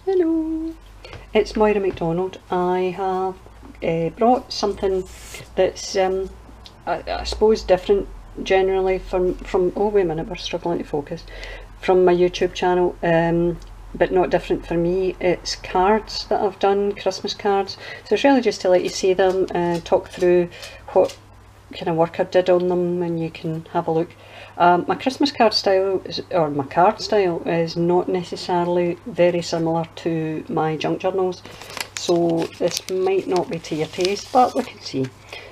Hello, it's Moira McDonald. I have brought something that's I suppose different generally from oh wait a minute, we're struggling to focus, from my YouTube channel, but not different for me. It's cards that I've done, Christmas cards, so it's really just to let you see them and talk through what kind of work I did on them, and you can have a look. My Christmas card style or my card style is not necessarily very similar to my junk journals, so this might not be to your taste, but we can see.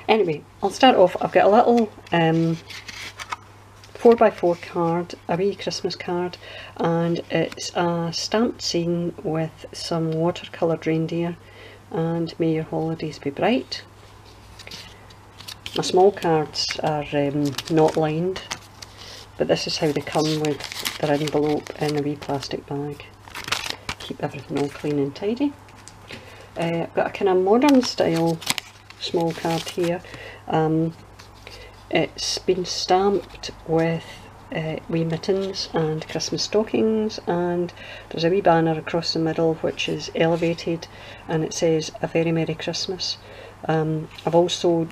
Anyway, I'll start off. I've got a little 4x4 card, a wee Christmas card, and it's a stamped scene with some watercoloured reindeer and may your holidays be bright. My small cards are not lined, but this is how they come with their envelope in a wee plastic bag. Keep everything all clean and tidy. I've got a kind of modern style small card here. It's been stamped with wee mittens and Christmas stockings, and there's a wee banner across the middle which is elevated and it says "A Very Merry Christmas." I've also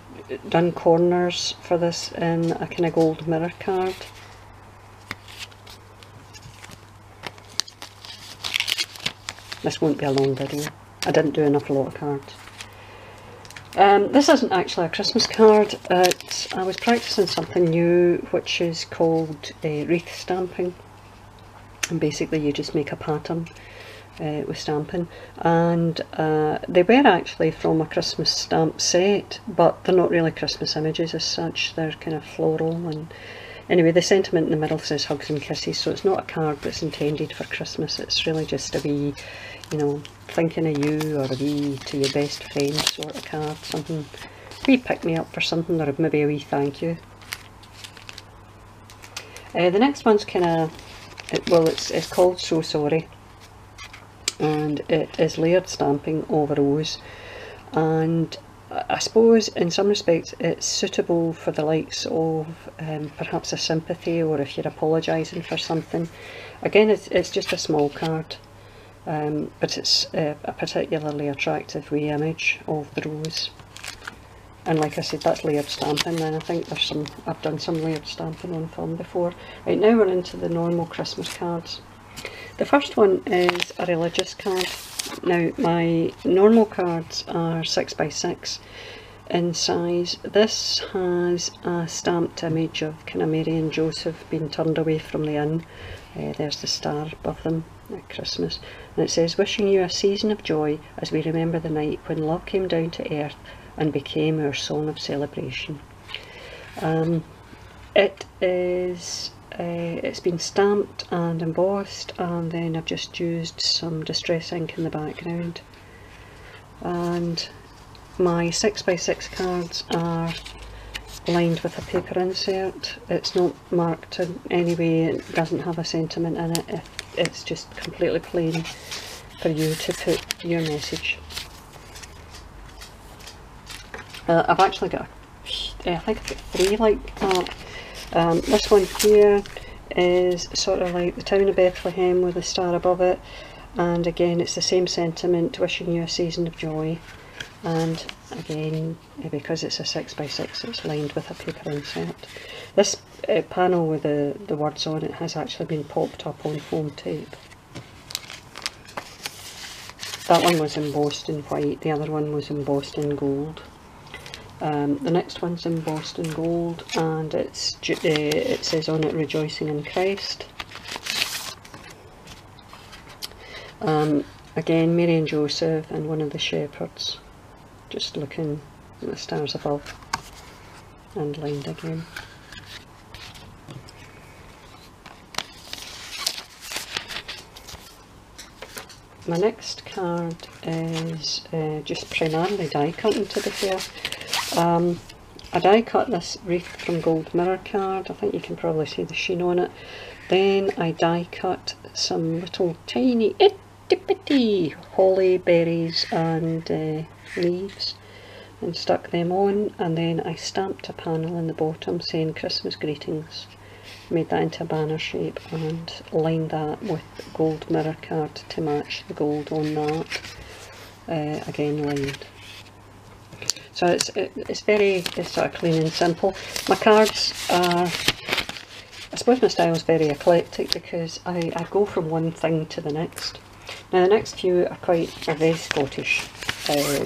done corners for this in a kind of gold mirror card. This won't be a long video. I didn't do an awful lot of cards. This isn't actually a Christmas card. I was practicing something new which is called wreath stamping, and basically you just make a pattern with stamping, and they were actually from a Christmas stamp set, but they're not really Christmas images as such. They're kind of floral, and anyway, the sentiment in the middle says hugs and kisses, so it's not a card that's intended for Christmas. It's really just a wee, you know, thinking of you, or a wee to your best friend sort of card, something, a wee pick me up for something, or maybe a wee thank you. The next one's kind of, well, it's called So Sorry, and it is layered stamping of a rose, and I suppose in some respects it's suitable for the likes of perhaps a sympathy, or if you're apologising for something. Again, it's just a small card, but it's a particularly attractive wee image of the rose. And like I said, that's layered stamping, and I think there's some, I've done some layered stamping on film before. Right, now we're into the normal Christmas cards. The first one is a religious card. Now my normal cards are 6x6 in size. This has a stamped image of kind of Mary and Joseph being turned away from the inn. There's the star above them at Christmas, and it says, "Wishing you a season of joy as we remember the night when love came down to earth and became our song of celebration." It is it's been stamped and embossed, and then I've just used some distress ink in the background. And my 6x6 cards are lined with a paper insert. It's not marked in any way, it doesn't have a sentiment in it, it's just completely plain for you to put your message. I've actually got, I think I've got 3 like that. This one here is sort of like the town of Bethlehem with a star above it, and again it's the same sentiment, wishing you a season of joy, and again because it's a 6x6 it's lined with a paper insert. This panel with the words on it has actually been popped up on foam tape. That one was embossed in white, the other one was embossed in gold. The next one's embossed in gold, and it says on it, "Rejoicing in Christ." Again, Mary and Joseph and one of the shepherds just looking at the stars above, and lined again. My next card is just primarily die cutting, to be fair. I die cut this wreath from gold mirror card. I think you can probably see the sheen on it. Then I die cut some little tiny itty bitty holly berries and leaves and stuck them on, and then I stamped a panel in the bottom saying Christmas greetings made that into a banner shape and lined that with gold mirror card to match the gold on that, again lined. So it's very sort of clean and simple. My cards are, I suppose my style is very eclectic because I go from one thing to the next. Now the next few are very Scottish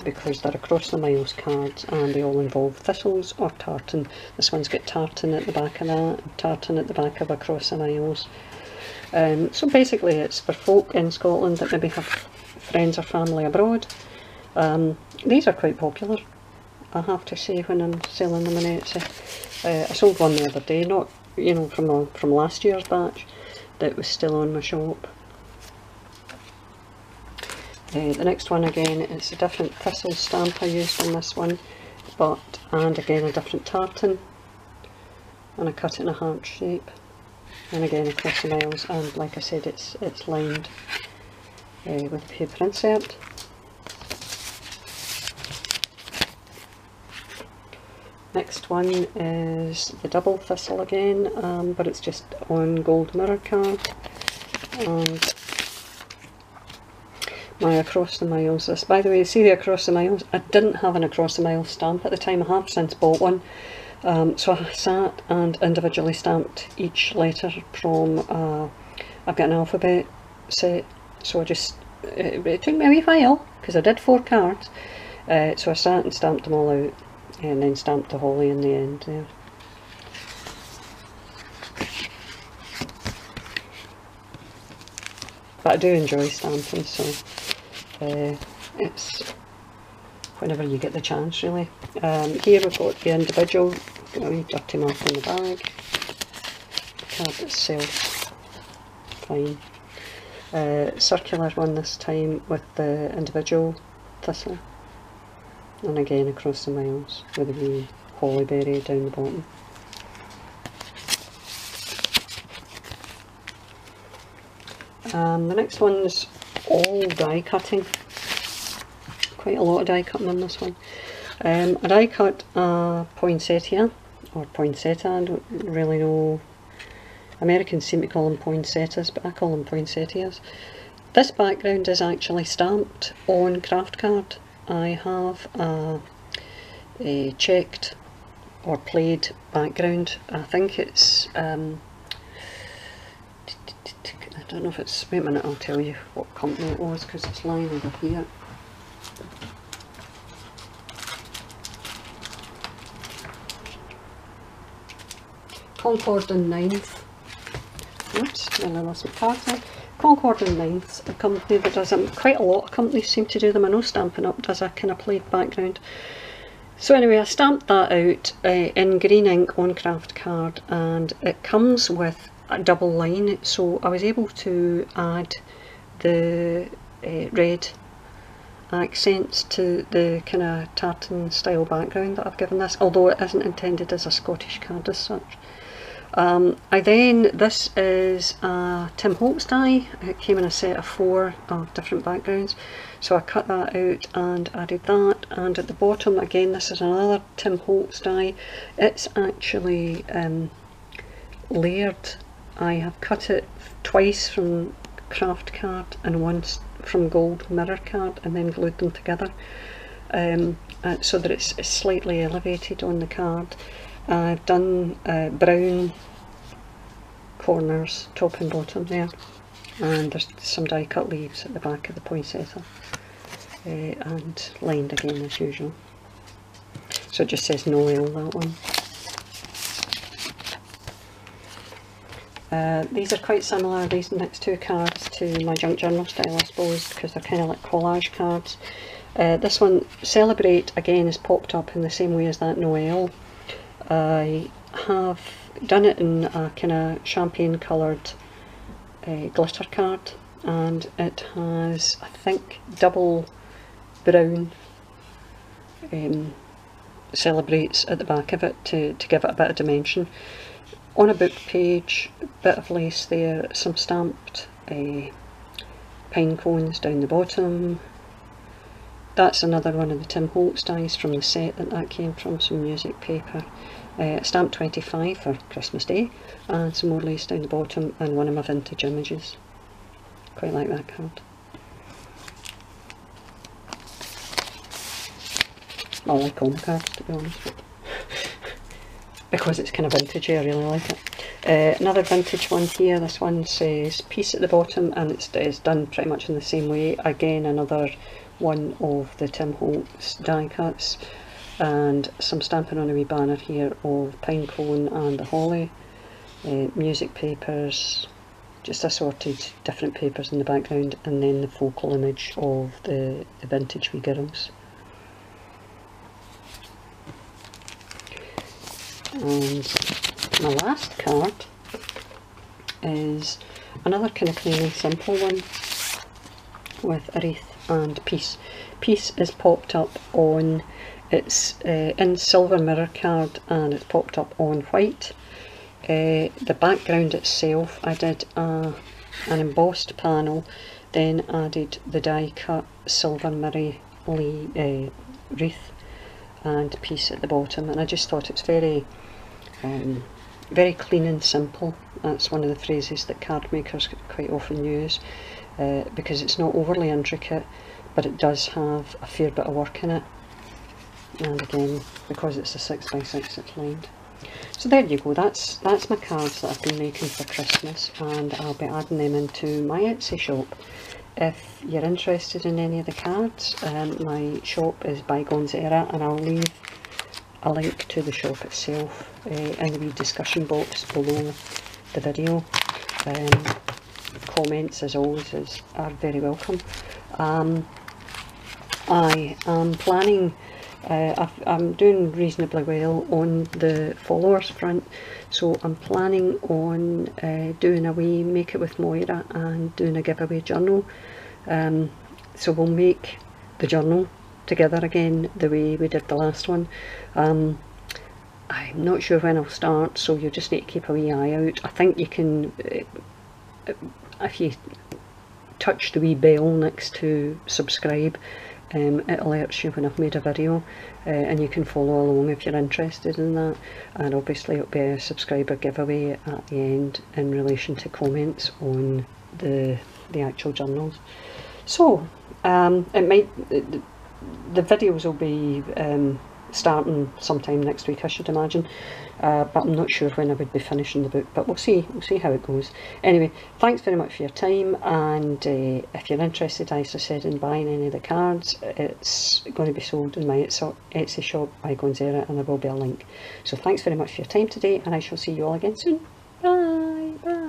because they're across the miles cards and they all involve thistles or tartan. This one's got tartan at the back of that, and tartan at the back of Across the Miles. So basically it's for folk in Scotland that maybe have friends or family abroad. These are quite popular, I have to say, when I'm selling them on Etsy. I sold one the other day, not from last year's batch, that was still on my shop. The next one again, it's a different thistle stamp I used on this one, and again a different tartan, and I cut it in a heart shape, and again Across the Miles, and like I said it's lined with paper insert. Next one is the double thistle again, but it's just on gold mirror card, and my Across the Miles. This, by the way, see the Across the Miles? I didn't have an Across the Miles stamp at the time. I have since bought one. So I sat and individually stamped each letter from, I've got an alphabet set, so I just, it took me a wee while, because I did 4 cards, so I sat and stamped them all out, and then stamped the holly in the end there. But I do enjoy stamping, so it's whenever you get the chance, really. Here we've got the individual, got a wee dirty mark on the bag. The card itself, fine. Circular one this time with the individual thistle, and again Across the Miles with a wee hollyberry down the bottom. The next one's all die cutting, quite a lot of die cutting on this one. I die cut a poinsettia, or poinsettia, I don't really know, Americans seem to call them poinsettias, but I call them poinsettias. This background is actually stamped on craft card. I have a checked or played background. I think it's I don't know if it's, wait a minute, I'll tell you what company it was because it's lying over here. Concord and Ninth. Oops, I lost my card there. Concord and Ninth's a company that does them. Quite a lot of companies seem to do them. I know Stampin' Up does a kind of played background. So anyway, I stamped that out in green ink on craft card, and it comes with a double line, so I was able to add the red accents to the kind of tartan style background that I've given this, although it isn't intended as a Scottish card as such. This is a Tim Holtz die. It came in a set of 4 different backgrounds, so I cut that out and added that, and at the bottom again this is another Tim Holtz die. It's actually layered. I have cut it twice from craft card and once from gold mirror card and then glued them together so that it's slightly elevated on the card. I've done brown corners, top and bottom there, and there's some die cut leaves at the back of the poinsettia, and lined again as usual. So it just says Noel, that one. These are quite similar, these next 2 cards, to my junk journal style, I suppose, because they're kind of like collage cards. This one, Celebrate, again is popped up in the same way as that Noel. I have done it in a kind of champagne coloured glitter card, and it has, I think, double brown Celebrates at the back of it to give it a bit of dimension. On a book page, a bit of lace there, some stamped pine cones down the bottom. That's another one of the Tim Holtz dies from the set that came from, some music paper. stamp 25 for Christmas Day, and some more lace down the bottom, and one of my vintage images. Quite like that card. I like all my cards, to be honest, because it's kind of vintagey. I really like it. Another vintage one here. This one says peace at the bottom, and it's done pretty much in the same way. Again, another one of the Tim Holtz die cuts, and some stamping on a wee banner here of pine cone and the holly. Music papers, just assorted different papers in the background, and then the focal image of the vintage wee girls. And my last card is another kind of clean and simple one with a wreath and peace. Peace is popped up on, it's in silver mirror card, and it's popped up on white. The background itself, I did an embossed panel, then added the die cut silver mirror wreath and peace at the bottom, and I just thought it's very very clean and simple. That's one of the phrases that card makers quite often use, because it's not overly intricate, but it does have a fair bit of work in it, and again, because it's a 6x6, it's lined. So there you go, that's my cards that I've been making for Christmas, and I'll be adding them into my Etsy shop. If you're interested in any of the cards, my shop is Bygones Era, and I'll leave a link to the shop itself in the wee discussion box below the video. Comments, as always, are very welcome. I am planning, I'm doing reasonably well on the followers front, so I'm planning on doing a wee Make It With Moira and doing a giveaway journal. So we'll make the journal together again the way we did the last one. I'm not sure when I'll start, so you'll just need to keep a wee eye out. I think you can, if you touch the wee bell next to subscribe, it alerts you when I've made a video, and you can follow along if you're interested in that. And obviously it'll be a subscriber giveaway at the end in relation to comments on the actual journals. So it might, the videos will be starting sometime next week, I should imagine, but I'm not sure when I would be finishing the book, but we'll see how it goes. Anyway, thanks very much for your time, and if you're interested, as I said, in buying any of the cards, it's going to be sold in my Etsy shop, Bygones Era, and there will be a link. So thanks very much for your time today, and I shall see you all again soon. Bye! Bye!